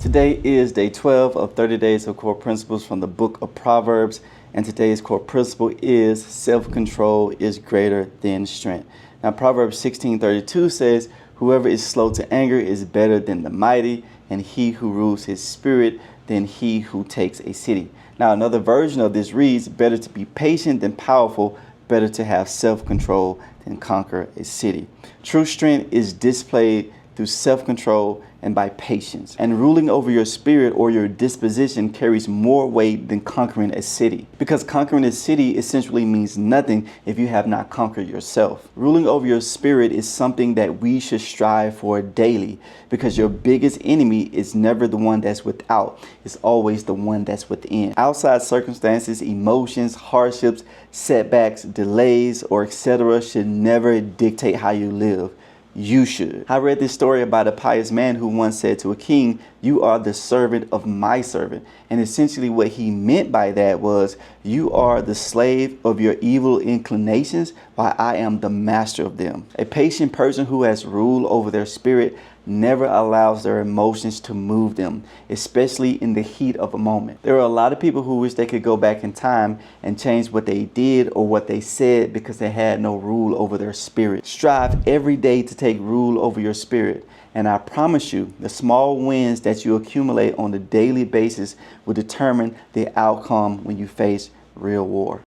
Today is day 12 of 30 days of core principles from the book of Proverbs, and today's core principle is self-control is greater than strength. Now Proverbs 16:32 says, whoever is slow to anger is better than the mighty, and he who rules his spirit than he who takes a city. Now another version of this reads, better to be patient than powerful, better to have self-control than conquer a city. True strength is displayed through self-control and by patience. And ruling over your spirit or your disposition carries more weight than conquering a city. Because conquering a city essentially means nothing if you have not conquered yourself. Ruling over your spirit is something that we should strive for daily, because your biggest enemy is never the one that's without. It's always the one that's within. Outside circumstances, emotions, hardships, setbacks, delays, or etc. should never dictate how you live. You should. I read this story about a pious man who once said to a king, "You are the servant of my servant." And essentially what he meant by that was, you are the slave of your evil inclinations while I am the master of them. A patient person who has rule over their spirit never allows their emotions to move them, especially in the heat of a moment. There are a lot of people who wish they could go back in time and change what they did or what they said because they had no rule over their spirit. Strive every day to take rule over your spirit. And I promise you, the small wins that you accumulate on a daily basis will determine the outcome when you face real war.